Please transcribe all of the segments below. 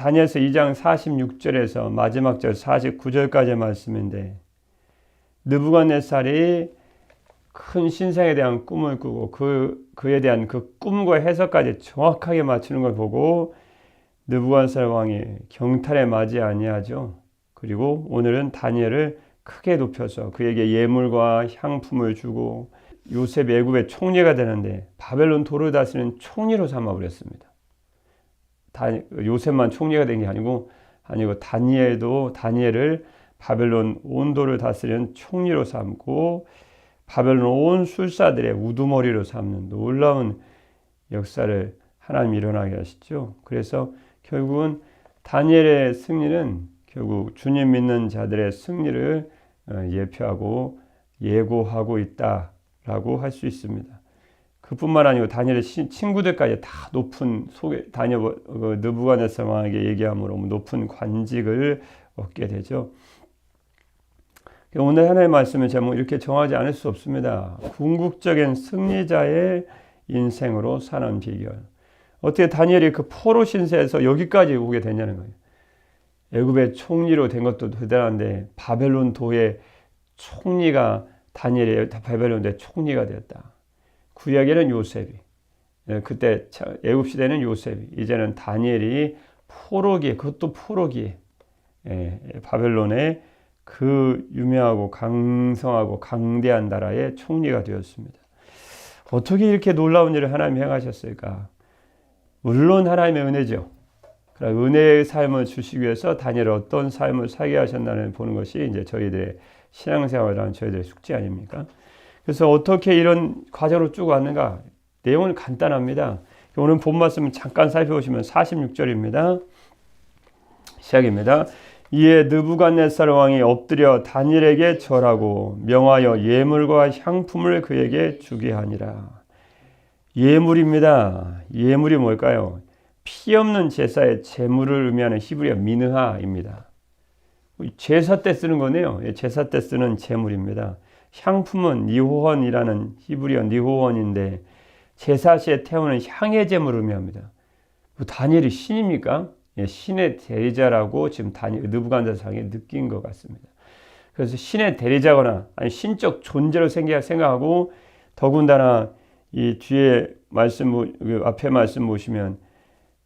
다니엘서 2장 46절에서 마지막 절 49절까지의 말씀인데, 느부갓네살이 큰 신상에 대한 꿈을 꾸고 그에 대한 그 꿈과 해석까지 정확하게 맞추는 걸 보고 느부갓네살 왕이 경탄에 맞이 아니하죠. 그리고 오늘은 다니엘을 크게 높여서 그에게 예물과 향품을 주고 요셉 애굽의 총리가 되는데 바벨론 도를 다스리는 총리로 삼아버렸습니다. 요셉만 총리가 된 게 아니고 다니엘을 바벨론 온 도를 다스리는 총리로 삼고 바벨론 온 술사들의 우두머리로 삼는 놀라운 역사를 하나님이 일어나게 하시죠. 그래서 결국은 다니엘의 승리는 결국 주님 믿는 자들의 승리를 예표하고 예고하고 있다라고 할 수 있습니다. 그뿐만 아니고 다니엘의 친구들까지 다 높은 느부갓네살 왕에게 얘기함으로 높은 관직을 얻게 되죠. 오늘 하나님의 말씀의 제목 이렇게 정하지 않을 수 없습니다. 궁극적인 승리자의 인생으로 사는 비결. 어떻게 다니엘이 그 포로 신세에서 여기까지 오게 되냐는 거예요. 애굽의 총리로 된 것도 대단한데 바벨론 도의 총리가 다니엘이 바벨론 도의 총리가 되었다. 구약에는 요셉이, 그때 애굽 시대는 요셉이, 이제는 다니엘이 그것도 포로기에 바벨론의 그 유명하고 강성하고 강대한 나라의 총리가 되었습니다. 어떻게 이렇게 놀라운 일을 하나님이 행하셨을까? 물론 하나님의 은혜죠. 그러나 은혜의 삶을 주시기 위해서 다니엘을 어떤 삶을 살게 하셨나를 보는 것이 이제 저희들의 신앙생활을 하는 저희들의 숙제 아닙니까? 그래서 어떻게 이런 과정으로 쭉 왔는가? 내용은 간단합니다. 오늘 본 말씀 잠깐 살펴보시면 46절입니다. 시작입니다. 이에 느부갓네살 왕이 엎드려 다니엘에게 절하고 명하여 예물과 향품을 그에게 주게 하니라. 예물입니다. 예물이 뭘까요? 피 없는 제사의 제물을 의미하는 히브리어 미느하입니다. 제사 때 쓰는 거네요. 제사 때 쓰는 제물입니다. 향품은 니호헌이라는 히브리어 니호헌인데 제사 시에 태우는 향의 제물을 의미합니다. 다니엘이 신입니까? 신의 대리자라고 지금 느부갓네살 왕이 느낀 것 같습니다. 그래서 신의 대리자거나 아니 신적 존재로 생각하고 더군다나 이 뒤에 앞에 말씀 보시면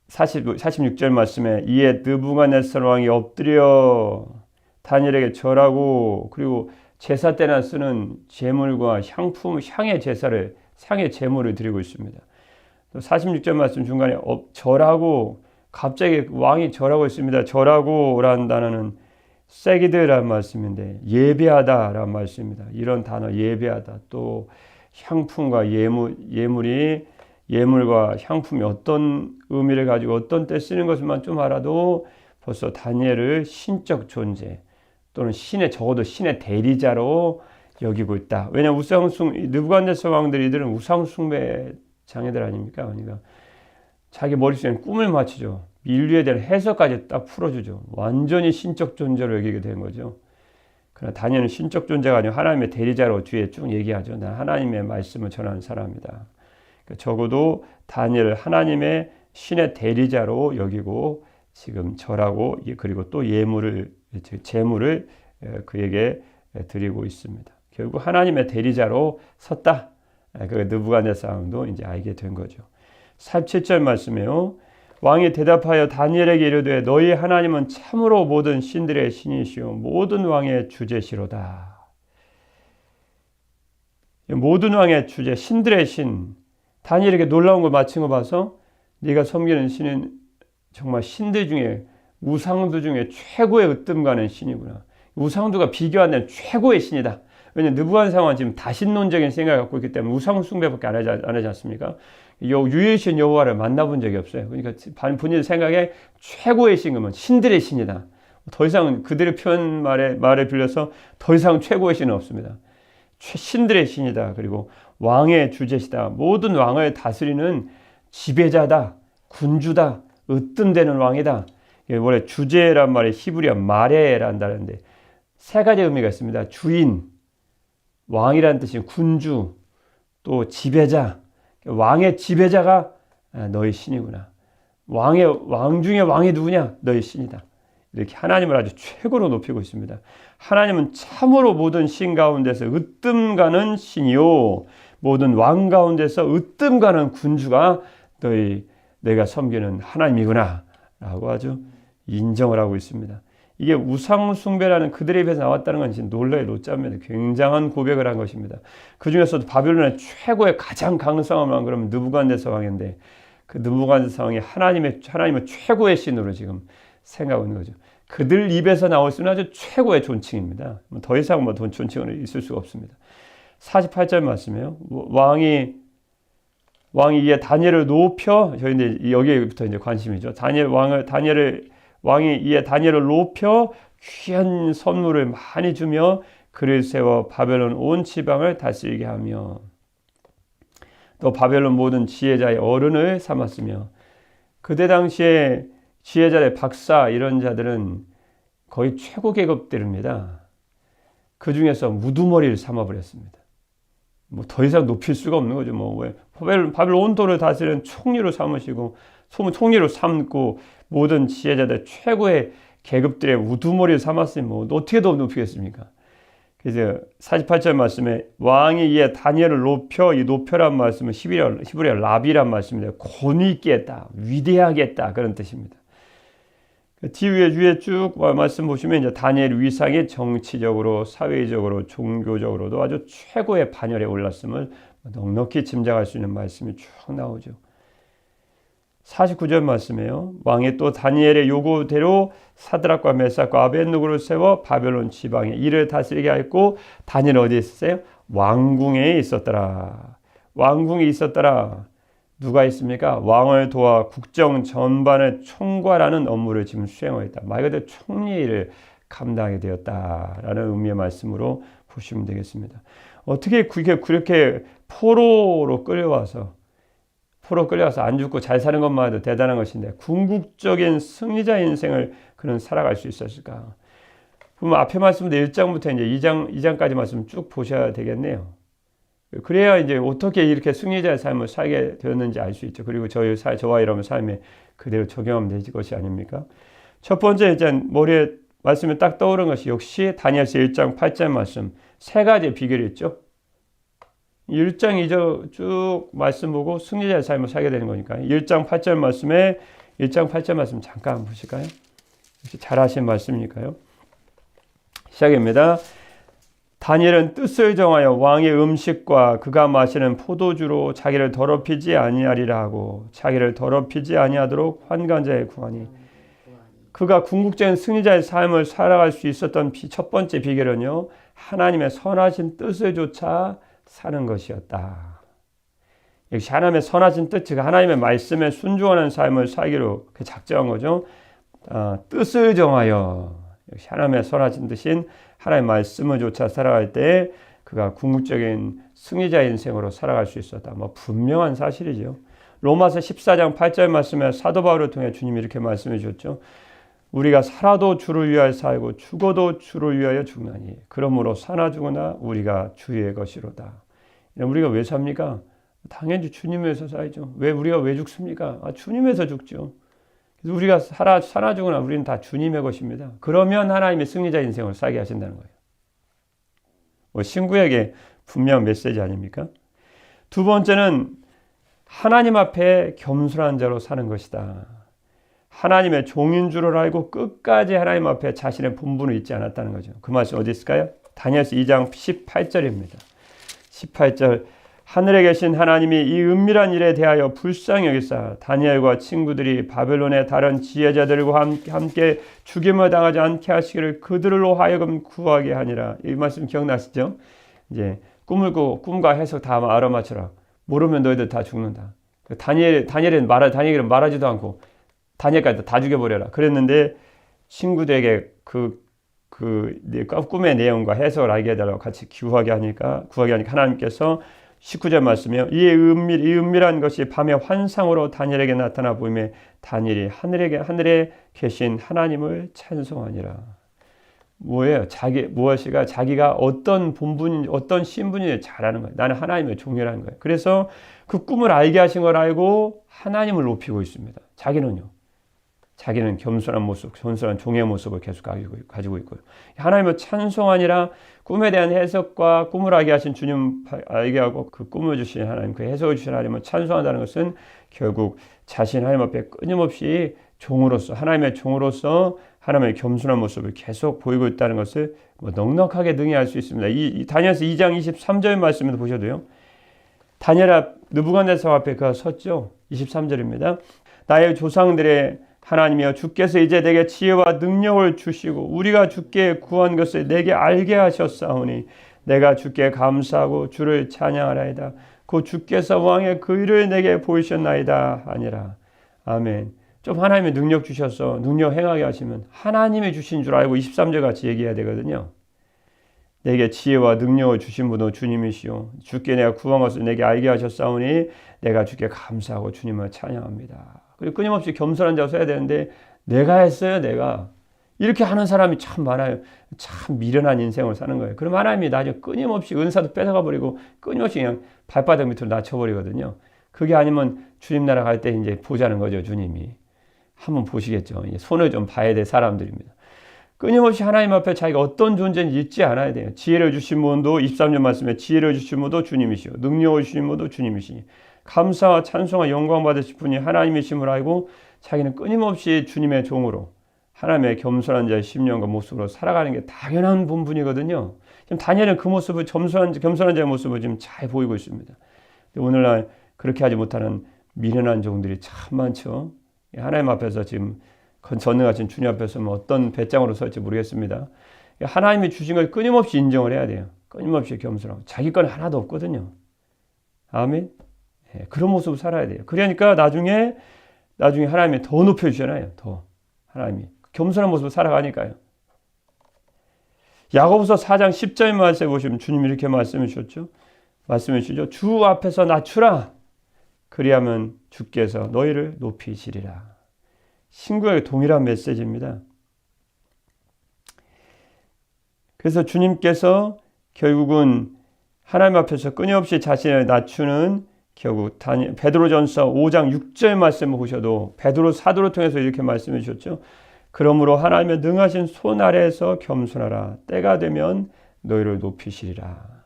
46절 말씀에 이에 느부갓네살 왕이 엎드려 다니엘에게 절하고 그리고 제사 때나 쓰는 제물과 향의 제물을 드리고 있습니다. 또 46절 말씀 중간에 절하고 갑자기 왕이 절하고 있습니다. 절하고라는 단어는 세기드라는 말씀인데 예배하다라는 말씀입니다. 이런 단어 예배하다 또 향품과 예물과 향품이 어떤 의미를 가지고 어떤 때 쓰는 것만 좀 알아도 벌써 다니엘을 신적 존재 또는 적어도 신의 대리자로 여기고 있다. 왜냐하면 느부갓네살 왕들이 이들은 우상숭배 장애들 아닙니까? 그러니까 자기 머릿속에 꿈을 맞추죠. 인류에 대한 해석까지 딱 풀어주죠. 완전히 신적 존재로 여기게 된 거죠. 그러나 다니엘은 신적 존재가 아니고 하나님의 대리자로 뒤에 쭉 얘기하죠. 난 하나님의 말씀을 전하는 사람이다. 그러니까 적어도 다니엘을 하나님의 신의 대리자로 여기고 지금 절하고 그리고 또 제물을 그에게 드리고 있습니다. 결국 하나님의 대리자로 섰다. 그 느부갓네살 왕도 이제 알게 된 거죠. 47절 말씀이에요. 왕이 대답하여 다니엘에게 이르되 너희 하나님은 참으로 모든 신들의 신이시요 모든 왕의 주제시로다. 모든 왕의 주제, 신들의 신. 다니엘에게 놀라운 걸 맞힌 거 봐서 네가 섬기는 신은 정말 신들 중에 우상두 중에 최고의 으뜸 가는 신이구나. 우상두가 비교 안 되는 최고의 신이다. 왜냐하면 느부갓네살 왕은 지금 다신론적인 생각을 갖고 있기 때문에 우상 숭배밖에 안 하지 않습니까? 유일신 여호와를 만나본 적이 없어요. 그러니까 본인 생각에 최고의 신은 신들의 신이다. 더 이상 그들의 표현 말에 빌려서 더 이상 최고의 신은 없습니다. 신들의 신이다. 그리고 왕의 주제시다. 모든 왕을 다스리는 지배자다. 군주다. 으뜸되는 왕이다. 원래 주제란 말이 히브리어 마레란다는데 세 가지 의미가 있습니다. 주인, 왕이라는 뜻이 군주, 또 지배자. 왕의 지배자가 너희 신이구나. 왕 중에 왕이 누구냐? 너희 신이다. 이렇게 하나님을 아주 최고로 높이고 있습니다. 하나님은 참으로 모든 신 가운데서 으뜸가는 신이요 모든 왕 가운데서 으뜸가는 군주가 너희가 섬기는 하나님이구나 라고 아주 인정을 하고 있습니다. 이게 우상 숭배라는 그들의 입에서 나왔다는 건 진짜 놀라의 노자입니다. 굉장한 고백을 한 것입니다. 그 중에서도 바벨론의 최고의 가장 강성한 왕 그러면 느부갓네살 왕인데 그 느부갓네살 왕이 하나님의 최고의 신으로 지금 생각하고 있는 거죠. 그들 입에서 나올 수 있는 아주 최고의 존칭입니다. 더 이상 존칭은 있을 수가 없습니다. 48절 말씀이에요. 왕이 이에 다니엘을 높여 저희 여기부터 이제 관심이죠. 왕이 이에 다니엘을 높여 귀한 선물을 많이 주며 그를 세워 바벨론 온 지방을 다스리게 하며 또 바벨론 모든 지혜자의 어른을 삼았으며 그때 당시에 지혜자의 박사 이런 자들은 거의 최고 계급들입니다. 그 중에서 무두머리를 삼아버렸습니다. 뭐 더 이상 높일 수가 없는 거죠. 왜 바벨론 온도를 다스리는 총리로 삼으시고 총리로 삼고 모든 지혜자들 최고의 계급들의 우두머리를 삼았으니 어떻게 더 높이겠습니까? 그래서 48절 말씀에 왕이 이에 다니엘을 높여 이 높여란 말씀은 히브리어 라비란 말씀입니다. 권위 있게 했다, 위대하게 했다 그런 뜻입니다. 뒤에 쭉 말씀 보시면 이제 다니엘 위상이 정치적으로, 사회적으로, 종교적으로도 아주 최고의 반열에 올랐음을 넉넉히 짐작할 수 있는 말씀이 쭉 나오죠. 49절 말씀이에요. 왕이 또 다니엘의 요구대로 사드락과 메삭과 아벳느고를 세워 바벨론 지방에 이를 다스리게 하였고 다니엘 어디에 있었어요? 왕궁에 있었더라. 왕궁에 있었더라. 누가 있습니까? 왕을 도와 국정 전반을 총괄하는 업무를 지금 수행하였다. 말 그대로 총리의 일을 감당하게 되었다라는 의미의 말씀으로 보시면 되겠습니다. 어떻게 그렇게 포로로 끌려와서 안 죽고 잘 사는 것만 해도 대단한 것인데 궁극적인 승리자 인생을 그는 살아갈 수 있었을까? 그러면 앞에 말씀도 1장부터 이제 2장까지 말씀 쭉 보셔야 되겠네요. 그래야 이제 어떻게 이렇게 승리자의 삶을 살게 되었는지 알 수 있죠. 그리고 저와 이러면 삶에 그대로 적용하면 되지 것이 아닙니까? 첫 번째 이제 머리에 말씀이 딱 떠오른 것이 역시 다니엘서 1장 8절 말씀 세 가지 비결이 있죠. 1장 2절 쭉 말씀 보고 승리자의 삶을 살게 되는 거니까요. 1장 8절 말씀 잠깐 보실까요? 잘 하신 말씀이니까요. 시작입니다. 다니엘은 뜻을 정하여 왕의 음식과 그가 마시는 포도주로 자기를 더럽히지 아니하리라 하고 자기를 더럽히지 아니하도록 환관자에 구하니 그가 궁극적인 승리자의 삶을 살아갈 수 있었던 첫 번째 비결은요. 하나님의 선하신 뜻을 조차 사는 것이었다. 역시 하나님의 선하신 뜻, 즉 하나님의 말씀에 순종하는 삶을 살기로 작정한 거죠. 뜻을 정하여 역시 하나님의 선하신 뜻인 하나님의 말씀을 조차 살아갈 때 그가 궁극적인 승리자 인생으로 살아갈 수 있었다. 분명한 사실이죠. 로마서 14장 8절 말씀에 사도 바울을 통해 주님이 이렇게 말씀해 주셨죠. 우리가 살아도 주를 위하여 살고 죽어도 주를 위하여 죽나니 그러므로 사나 죽으나 우리가 주의 것이로다. 우리가 왜 삽니까? 당연히 주님 위해서 살죠. 우리가 왜 죽습니까? 주님 위해서 죽죠. 그래서 우리가 사나 죽으나 우리는 다 주님의 것입니다. 그러면 하나님의 승리자 인생을 살게 하신다는 거예요. 신구에게 분명한 메시지 아닙니까? 두 번째는 하나님 앞에 겸손한 자로 사는 것이다. 하나님의 종인 줄을 알고 끝까지 하나님 앞에 자신의 본분을 잊지 않았다는 거죠. 그 말씀 어디 있을까요? 다니엘서 2장 18절입니다. 18절 하늘에 계신 하나님이 이 은밀한 일에 대하여 불쌍히 여기사 다니엘과 친구들이 바벨론의 다른 지혜자들과 함께 죽임을 당하지 않게 하시기를 그들로 하여금 구하게 하니라. 이 말씀 기억나시죠? 이제 꿈과 해석 다 알아맞혀라. 모르면 너희들 다 죽는다. 다니엘은 말하지도 않고 다니엘까지 다 죽여버려라. 그랬는데 친구들에게 그 꿈의 내용과 해석을 알게 해달라고 같이 구하게 하니까 하나님께서 19절 말씀이요. 이 은밀한 것이 밤의 환상으로 다니엘에게 나타나 보이매 다니엘이 하늘에 계신 하나님을 찬송하니라. 뭐예요? 무엇이가 자기가 어떤 본분인지 어떤 신분인지 잘 아는 거예요. 나는 하나님의 종이라는 거예요. 그래서 그 꿈을 알게 하신 걸 알고 하나님을 높이고 있습니다. 자기는 겸손한 모습, 겸손한 종의 모습을 계속 가지고 있고요. 하나님을 찬송하니라 꿈에 대한 해석과 꿈을 알게 하신 주님 알게 하고 그 꿈을 주신 하나님, 그 해석을 주신 하나님을 찬송한다는 것은 결국 자신 하나님 앞에 끊임없이 종으로서, 하나님의 종으로서 하나님의 겸손한 모습을 계속 보이고 있다는 것을 넉넉하게 능히 알 수 있습니다. 이 다니엘서 2장 23절 말씀을 보셔도요. 다니엘아 느부갓네살 앞에 그가 섰죠. 23절입니다. 나의 조상들의 하나님이여 주께서 이제 내게 지혜와 능력을 주시고 우리가 주께 구한 것을 내게 알게 하셨사오니 내가 주께 감사하고 주를 찬양하라이다. 곧 주께서 왕의 그 일을 내게 보이셨나이다 하니라. 아멘. 좀 하나님의 능력 주셔서 능력 행하게 하시면 하나님이 주신 줄 알고 23절 같이 얘기해야 되거든요. 내게 지혜와 능력을 주신 분은 주님이시오. 주께 내가 구한 것을 내게 알게 하셨사오니 내가 주께 감사하고 주님을 찬양합니다. 그리고 끊임없이 겸손한 자로 써야 되는데 내가 했어요. 내가. 이렇게 하는 사람이 참 많아요. 참 미련한 인생을 사는 거예요. 그럼 하나님이 나중에 끊임없이 은사도 뺏어가 버리고 끊임없이 그냥 발바닥 밑으로 낮춰버리거든요. 그게 아니면 주님 나라 갈 때 이제 보자는 거죠. 주님이. 한번 보시겠죠. 손을 좀 봐야 될 사람들입니다. 끊임없이 하나님 앞에 자기가 어떤 존재인지 잊지 않아야 돼요. 지혜를 주신 분도 23년 말씀에 지혜를 주신 분도 주님이시오. 능력을 주신 분도 주님이시니 감사와 찬송과 영광 받으실 분이 하나님이심을 알고 자기는 끊임없이 주님의 종으로 하나님의 겸손한 자의 심령과 모습으로 살아가는 게 당연한 본분이거든요. 지금 다니엘은 그 모습을 겸손한 자의 모습을 지금 잘 보이고 있습니다. 오늘날 그렇게 하지 못하는 미련한 종들이 참 많죠. 하나님 앞에서 지금 전능하신 주님 앞에서 어떤 배짱으로 설지 모르겠습니다. 하나님이 주신 걸 끊임없이 인정을 해야 돼요. 끊임없이 겸손하고 자기 건 하나도 없거든요. 아멘. 그런 모습을 살아야 돼요. 그러니까 나중에 하나님이 더 높여주잖아요. 더 하나님이 겸손한 모습을 살아가니까요. 야고보서 4장 10절 말씀에 보시면 주님이 이렇게 말씀해 주셨죠. 말씀해 주시죠. 주 앞에서 낮추라. 그리하면 주께서 너희를 높이시리라. 신구약의 동일한 메시지입니다. 그래서 주님께서 결국은 하나님 앞에서 끊임없이 자신을 낮추는 결국 베드로전서 5장 6절 말씀을 보셔도 베드로 사도를 통해서 이렇게 말씀해 주셨죠. 그러므로 하나님의 능하신 손 아래에서 겸손하라. 때가 되면 너희를 높이시리라.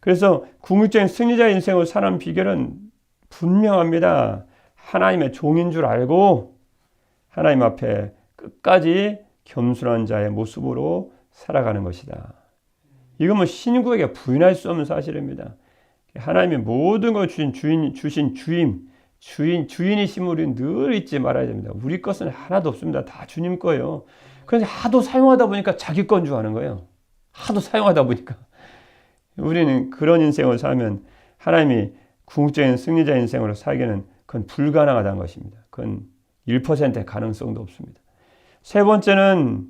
그래서 궁극적인 승리자의 인생을 사는 비결은 분명합니다. 하나님의 종인 줄 알고 하나님 앞에 끝까지 겸손한 자의 모습으로 살아가는 것이다. 이건 신구에게 부인할 수 없는 사실입니다. 하나님이 모든 걸 주신 주인이심을 우리는 늘 잊지 말아야 됩니다. 우리 것은 하나도 없습니다. 다 주님 거예요. 그런데 하도 사용하다 보니까 자기 건 줄 아는 거예요. 하도 사용하다 보니까. 우리는 그런 인생을 살면 하나님이 궁극적인 승리자 인생으로 살기는 그건 불가능하다는 것입니다. 그건 1%의 가능성도 없습니다. 세 번째는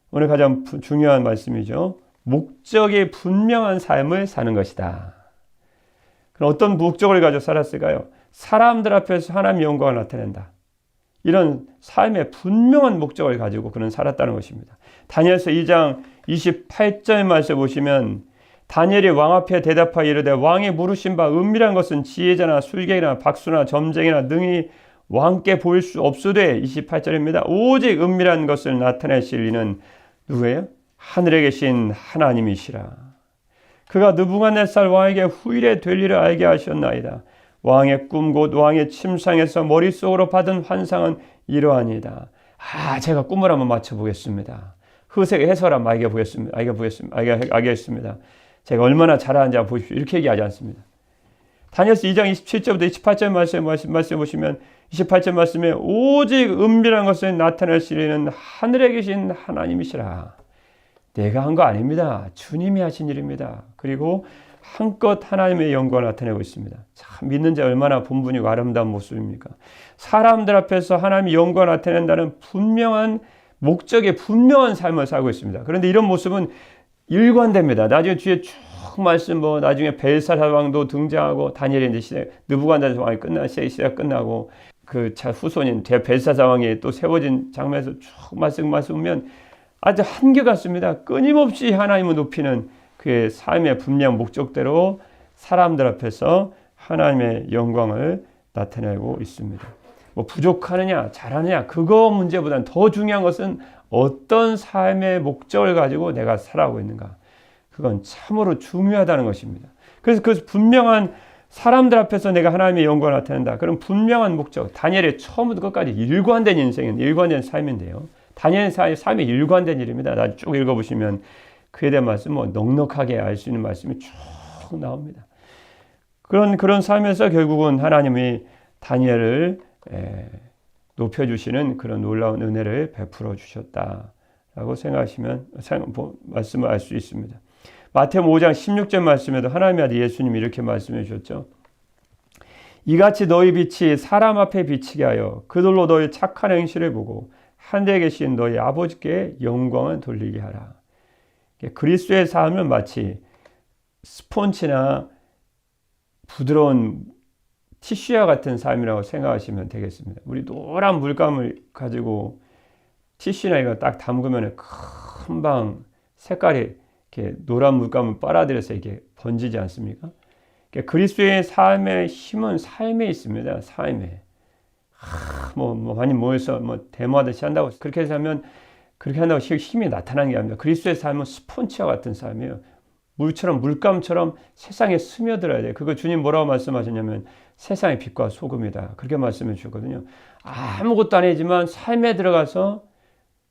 오늘 가장 중요한 말씀이죠. 목적이 분명한 삶을 사는 것이다. 그럼 어떤 목적을 가지고 살았을까요? 사람들 앞에서 하나님의 영광을 나타낸다. 이런 삶의 분명한 목적을 가지고 그는 살았다는 것입니다. 다니엘서 2장 28절 말씀 보시면 다니엘이 왕 앞에 대답하여 이르되 왕이 물으신 바 은밀한 것은 지혜자나 술객이나 박수나 점쟁이나 능히 왕께 보일 수 없으되 28절입니다. 오직 은밀한 것을 나타내실 이는 누구예요? 하늘에 계신 하나님이시라. 그가 느부갓네살 왕에게 후일에 될 일을 알게 하셨나이다. 왕의 꿈 곧 왕의 침상에서 머릿속으로 받은 환상은 이러하니이다. 제가 꿈을 한번 맞춰보겠습니다. 흐색의 해설 한번 알겠습니다. 제가 얼마나 잘하는지 한번 보십시오. 이렇게 얘기하지 않습니다. 다니엘서 2장 27절부터 28절 말씀 보시면 28절 말씀에 오직 은밀한 것을 나타내시는 하늘에 계신 하나님이시라. 내가 한 거 아닙니다. 주님이 하신 일입니다. 그리고 한껏 하나님의 영광을 나타내고 있습니다. 참 믿는 자 얼마나 본분이고 아름다운 모습입니까? 사람들 앞에서 하나님의 영광을 나타낸다는 분명한 목적의 분명한 삶을 살고 있습니다. 그런데 이런 모습은 일관됩니다. 나중에 뒤에 쭉 말씀 나중에 벨사살 왕도 등장하고 다니엘의 시대 느부갓네살 왕이 시대가 끝나고 그 후손인 벨사살 왕이 또 세워진 장면에서 쭉 말씀하면 아주 한결같습니다. 끊임없이 하나님을 높이는 그의 삶의 분명한 목적대로 사람들 앞에서 하나님의 영광을 나타내고 있습니다. 뭐 부족하느냐, 잘하느냐, 그거 문제보다는 더 중요한 것은 어떤 삶의 목적을 가지고 내가 살아가고 있는가. 그건 참으로 중요하다는 것입니다. 그래서 그 분명한 사람들 앞에서 내가 하나님의 영광을 나타낸다. 그런 분명한 목적. 다니엘의 처음부터 끝까지 일관된 인생은 일관된 삶인데요. 다니엘의 삶이 일관된 일입니다. 나 쭉 읽어보시면 그에 대한 말씀 뭐 넉넉하게 알 수 있는 말씀이 쭉 나옵니다. 그런 삶에서 결국은 하나님이 다니엘을 높여주시는 그런 놀라운 은혜를 베풀어 주셨다라고 생각하시면 말씀을 알 수 있습니다. 마태복음 5장 16절 말씀에도 하나님의 아들 예수님이 이렇게 말씀해 주셨죠. 이같이 너희 빛이 사람 앞에 비치게 하여 그들로 너희 착한 행실을 보고 하늘에 계신 너희 아버지께 영광을 돌리게 하라. 그리스도의 삶은 마치 스폰지나 부드러운 티슈와 같은 삶이라고 생각하시면 되겠습니다. 우리 노란 물감을 가지고 티슈나 이거 딱 담그면 금방 색깔이 이렇게 노란 물감을 빨아들여서 이렇게 번지지 않습니까? 그리스도의 삶의 힘은 삶에 있습니다. 삶에. 많이 모여서 데모하듯이 한다고 그렇게 해서 하면 그렇게 한다고 힘이 나타나는 게 아닙니다. 그리스도의 삶은 스폰지와 같은 삶이에요. 물처럼 물감처럼 세상에 스며들어야 돼요. 그거 주님 뭐라고 말씀하셨냐면 세상의 빛과 소금이다. 그렇게 말씀해 주셨거든요. 아무것도 아니지만 삶에 들어가서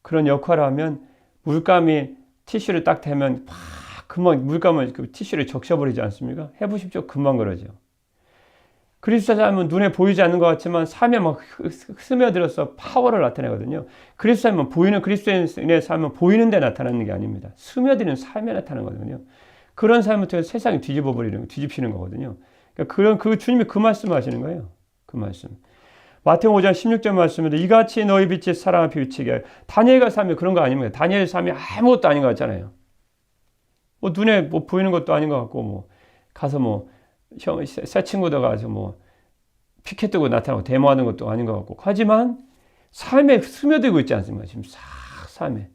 그런 역할을 하면 물감이 티슈를 딱 대면 금방 물감을 그 티슈를 적셔버리지 않습니까? 해보십시오. 금방 그러죠. 그리스도의 삶은 눈에 보이지 않는 것 같지만 삶에 막 스며들어서 파워를 나타내거든요. 그리스도의 삶은 그리스도의 삶은 보이는 데 나타나는 게 아닙니다. 스며드는 삶에 나타나는 거거든요. 그런 삶을 통해서 세상이 뒤집히는 거거든요. 그러니까 주님이 그 말씀 하시는 거예요. 그 말씀. 마태복음 5장 16절 말씀에도 이같이 너희 빛이 사람 앞에 비치게 하여. 다니엘의 삶이 그런 거 아닙니까? 다니엘의 삶이 아무것도 아닌 것 같잖아요. 눈에 보이는 것도 아닌 것 같고 가서 새 친구들 가서 피켓 들고 나타나고 데모하는 것도 아닌 것 같고 하지만 삶에 스며들고 있지 않습니까? 지금 싹 삶에.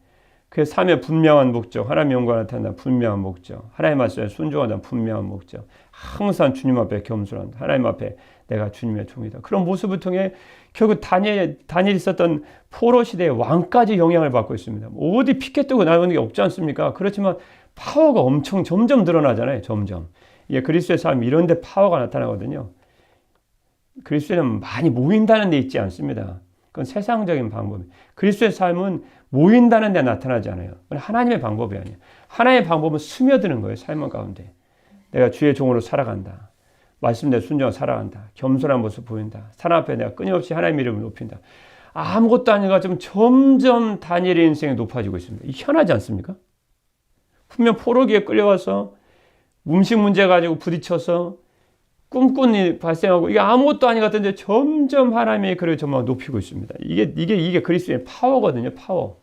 그 삶의 분명한 목적, 하나님의 영광을 나타낸다 분명한 목적, 하나님 말씀에 순종한다 분명한 목적, 항상 주님 앞에 겸손한다. 하나님 앞에 내가 주님의 종이다. 그런 모습을 통해 결국 다니엘이 있었던 포로 시대의 왕까지 영향을 받고 있습니다. 어디 피켓 들고 나오는 게 없지 않습니까? 그렇지만 파워가 점점 드러나잖아요. 점점. 이게 그리스도의 삶이 이런 데 파워가 나타나거든요. 그리스도는 많이 모인다는 데 있지 않습니다. 그건 세상적인 방법이에요. 그리스도의 삶은 모인다는 데 나타나지 않아요. 그건 하나님의 방법이 아니에요. 하나님의 방법은 스며드는 거예요. 삶 가운데. 내가 주의 종으로 살아간다. 말씀대로 순종하고 살아간다. 겸손한 모습 보인다. 사람 앞에 내가 끊임없이 하나님의 이름을 높인다. 아무것도 아닌 것 같지만 점점 다니엘의 인생이 높아지고 있습니다. 이게 희한하지 않습니까? 분명 포로기에 끌려와서 음식 문제 가지고 부딪혀서 꿈꾼 발생하고 이게 아무것도 아닌 것 같은데 점점 하나님의 그를 정말 높이고 있습니다. 이게 그리스도의 파워거든요. 파워.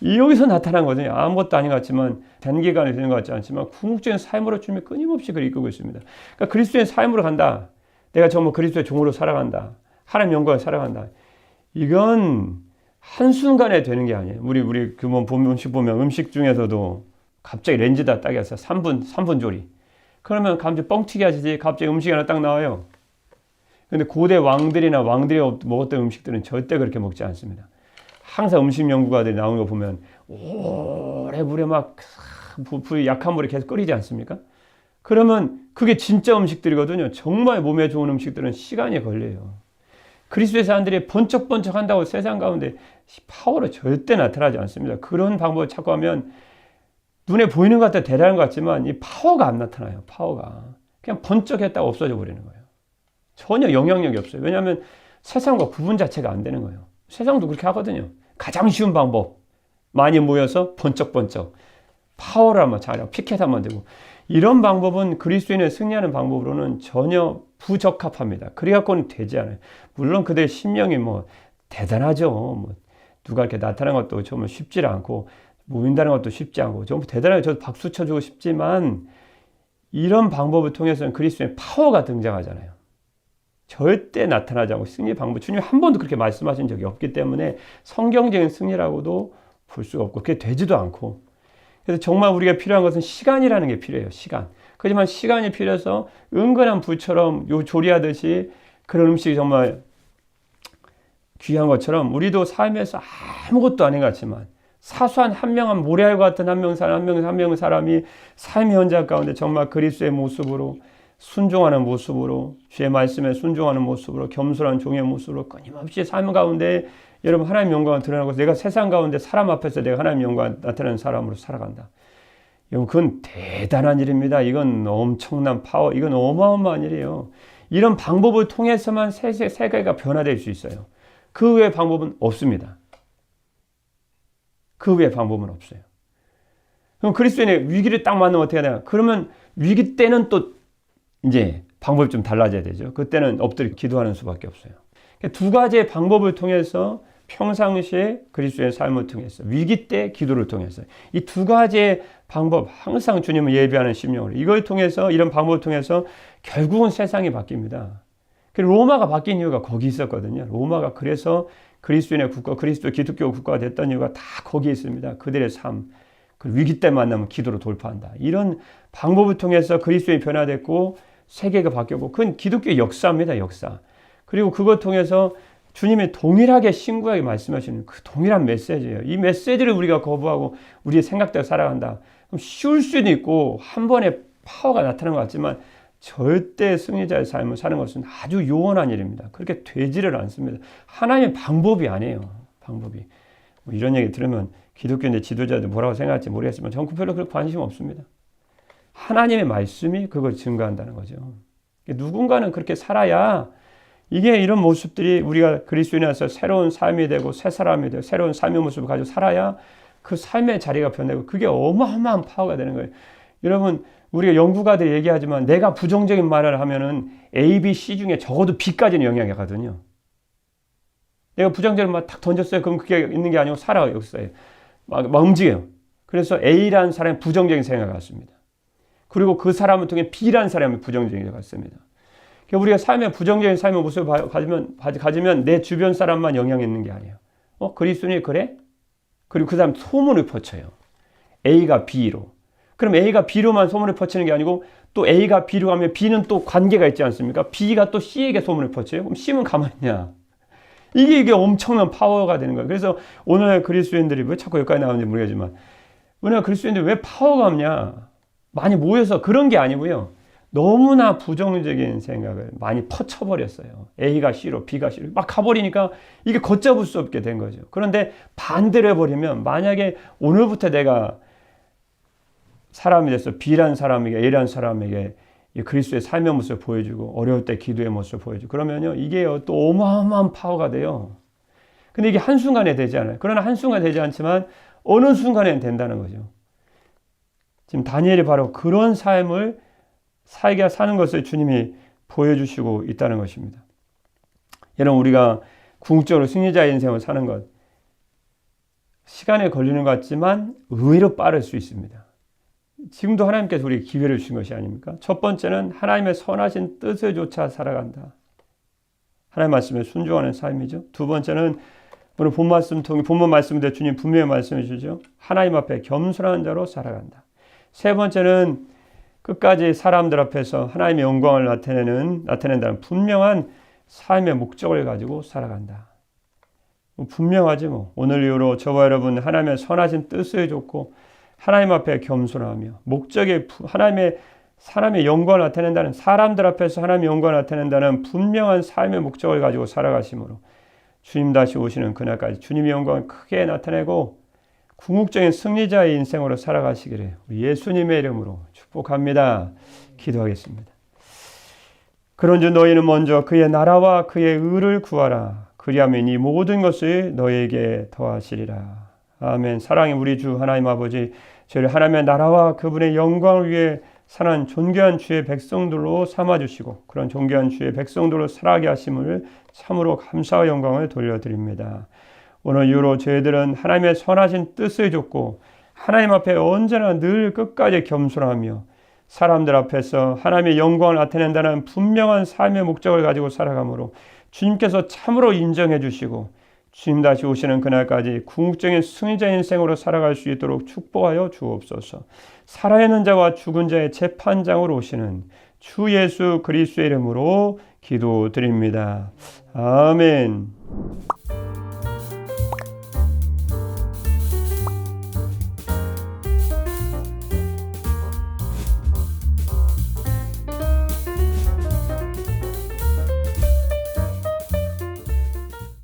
여기서 나타난 거거든요. 아무것도 아닌 것 같지만 단기간에 되는 것 같지 않지만 궁극적인 삶으로 주님이 끊임없이 그를 이끌고 있습니다. 그러니까 그리스도의 삶으로 간다. 내가 정말 그리스도의 종으로 살아간다. 하나님 영광을 살아간다. 이건 한순간에 되는 게 아니에요. 우리 음식 보면 음식 중에서도 갑자기 렌즈다 딱 해서 3분 조리. 그러면 갑자기 뻥튀기 하시지 갑자기 음식이 하나 딱 나와요. 근데 고대 왕들이 먹었던 음식들은 절대 그렇게 먹지 않습니다. 항상 음식 연구가들이 나오는 거 보면 오래 물에 불이 약한 물에 계속 끓이지 않습니까? 그러면 그게 진짜 음식들이거든요. 정말 몸에 좋은 음식들은 시간이 걸려요. 그리스도의 사람들이 번쩍번쩍 한다고 세상 가운데 파워로 절대 나타나지 않습니다. 그런 방법을 찾고 하면 눈에 보이는 것 같아 대단한 것 같지만 이 파워가 안 나타나요. 파워가. 그냥 번쩍했다가 없어져 버리는 거예요. 전혀 영향력이 없어요. 왜냐하면 세상과 구분 자체가 안 되는 거예요. 세상도 그렇게 하거든요. 가장 쉬운 방법. 많이 모여서 번쩍번쩍. 파워를 한번 잘하고 피켓 한번 들고. 이런 방법은 그리스도인의 승리하는 방법으로는 전혀 부적합합니다. 그래갖고는 되지 않아요. 물론 그들의 심령이 대단하죠. 누가 이렇게 나타나는 것도 정말 쉽지 않고 모인다는 것도 쉽지 않고 전부 대단하게 저도 박수 쳐주고 싶지만 이런 방법을 통해서는 그리스도의 파워가 등장하잖아요. 절대 나타나지 않고 승리 방법 주님이 한 번도 그렇게 말씀하신 적이 없기 때문에 성경적인 승리라고도 볼 수가 없고 그게 되지도 않고 그래서 정말 우리가 필요한 것은 시간이라는 게 필요해요. 시간. 그렇지만 시간이 필요해서 은근한 불처럼 조리하듯이 그런 음식이 정말 귀한 것처럼 우리도 삶에서 아무것도 아닌 것 같지만 사소한 한 명한 모래알과 같은 한 명 사람이 삶의 현장 가운데 정말 그리스도의 모습으로 순종하는 모습으로 주의 말씀에 순종하는 모습으로 겸손한 종의 모습으로 끊임없이 삶 가운데 여러분 하나님 영광을 드러나고 내가 세상 가운데 사람 앞에서 내가 하나님 영광을 나타내는 사람으로 살아간다. 여러분 그건 대단한 일입니다. 이건 엄청난 파워, 이건 어마어마한 일이에요. 이런 방법을 통해서만 세계가 변화될 수 있어요. 그 외의 방법은 없습니다. 그 외의 방법은 없어요. 그럼 그리스도인의 위기를 딱 만나면 어떻게 되냐? 그러면 위기 때는 또 이제 방법이 좀 달라져야 되죠. 그때는 엎드려 기도하는 수밖에 없어요. 두 가지의 방법을 통해서 평상시에 그리스도의 삶을 통해서 위기 때 기도를 통해서 이 두 가지의 방법 항상 주님을 예배하는 심령으로 이걸 통해서 이런 방법을 통해서 결국은 세상이 바뀝니다. 로마가 바뀐 이유가 거기 있었거든요. 로마가 그래서 그리스도인의 국가, 그리스도 기독교 국가가 됐던 이유가 다 거기에 있습니다. 그들의 삶, 그 위기 때 만나면 기도로 돌파한다. 이런 방법을 통해서 그리스도인이 변화됐고 세계가 바뀌었고 그건 기독교의 역사입니다. 역사. 그리고 그걸 통해서 주님이 동일하게 신구하게 말씀하시는 그 동일한 메시지예요. 이 메시지를 우리가 거부하고 우리의 생각대로 살아간다. 그럼 쉬울 수도 있고 한 번에 파워가 나타나는 것 같지만 절대 승리자의 삶을 사는 것은 아주 요원한 일입니다. 그렇게 되지를 않습니다. 하나님의 방법이 아니에요. 방법이. 뭐 이런 얘기 들으면 기독교인의 지도자들 뭐라고 생각할지 모르겠지만 저는 별로 그렇게 관심 없습니다. 하나님의 말씀이 그걸 증거한다는 거죠. 누군가는 그렇게 살아야 이게 이런 모습들이 우리가 그리스도인에서 새로운 삶이 되고 새 사람이 되고 새로운 삶의 모습을 가지고 살아야 그 삶의 자리가 변하고 그게 어마어마한 파워가 되는 거예요. 여러분 우리가 연구가들이 얘기하지만 내가 부정적인 말을 하면은 A, B, C 중에 적어도 B까지는 영향이 가거든요. 내가 부정적인 말 딱 던졌어요. 그럼 그게 있는 게 아니고 살아가요. 막 움직여요. 그래서 A라는 사람이 부정적인 생각을 갖습니다. 그리고 그 사람을 통해 B라는 사람이 부정적인 생각을 갖습니다. 그러니까 우리가 삶에 부정적인 삶의 모습을 가지면 내 주변 사람만 영향이 있는 게 아니에요. 그리스도인이 그래? 그리고 그 사람 소문을 퍼쳐요. A가 B로. 그럼 A가 B로만 소문을 퍼치는 게 아니고 또 A가 B로 가면 B는 또 관계가 있지 않습니까? B가 또 C에게 소문을 퍼쳐요. 그럼 C는 가만히 있냐? 이게 엄청난 파워가 되는 거예요. 그래서 오늘 그리스도인들이 왜 자꾸 여기까지 나오는지 모르겠지만 오늘 그리스도인들이 왜 파워가 없냐? 많이 모여서 그런 게 아니고요. 너무나 부정적인 생각을 많이 퍼쳐버렸어요. A가 C로, B가 C로 막 가버리니까 이게 걷잡을 수 없게 된 거죠. 그런데 반대로 해버리면 만약에 오늘부터 내가 사람이 돼서 B라는 사람에게 A라는 사람에게 그리스도의 삶의 모습을 보여주고 어려울 때 기도의 모습을 보여주고 그러면요 이게 또 어마어마한 파워가 돼요. 근데 이게 한순간에 되지 않아요. 그러나 한순간에 되지 않지만 어느 순간에는 된다는 거죠. 지금 다니엘이 바로 그런 삶을 살게 사는 것을 주님이 보여주시고 있다는 것입니다. 여러분 우리가 궁극적으로 승리자의 인생을 사는 것 시간에 걸리는 것 같지만 의외로 빠를 수 있습니다. 지금도 하나님께서 우리에게 기회를 주신 것이 아닙니까? 첫 번째는 하나님의 선하신 뜻을 쫓아 살아간다. 하나님의 말씀에 순종하는 삶이죠. 두 번째는 오늘 본문 말씀인데 주님 분명히 말씀해 주시죠. 하나님 앞에 겸손한 자로 살아간다. 세 번째는 끝까지 사람들 앞에서 하나님의 영광을 나타낸다는 분명한 삶의 목적을 가지고 살아간다. 분명하지 뭐. 오늘 이후로 저와 여러분 하나님의 선하신 뜻을 좇고 하나님 앞에 겸손하며 목적에 사람의 영광을 나타낸다는 사람들 앞에서 하나님의 영광을 나타낸다는 분명한 삶의 목적을 가지고 살아가심으로 주님 다시 오시는 그날까지 주님의 영광을 크게 나타내고 궁극적인 승리자의 인생으로 살아가시기를 예수님의 이름으로 축복합니다. 기도하겠습니다. 그런즉 너희는 먼저 그의 나라와 그의 의를 구하라. 그리하면 이 모든 것을 너희에게 더하시리라. 아멘. 사랑의 우리 주 하나님 아버지, 저희를 하나님의 나라와 그분의 영광을 위해 사는 존귀한 주의 백성들로 삼아주시고 그런 존귀한 주의 백성들로 살아가게 하심을 참으로 감사와 영광을 돌려드립니다. 오늘 이후로 저희들은 하나님의 선하신 뜻을 좇고 하나님 앞에 언제나 늘 끝까지 겸손하며 사람들 앞에서 하나님의 영광을 나타낸다는 분명한 삶의 목적을 가지고 살아가므로 주님께서 참으로 인정해 주시고 주님 다시 오시는 그날까지 궁극적인 승리자 인생으로 살아갈 수 있도록 축복하여 주옵소서. 살아있는 자와 죽은 자의 재판장으로 오시는 주 예수 그리스도의 이름으로 기도드립니다. 아멘.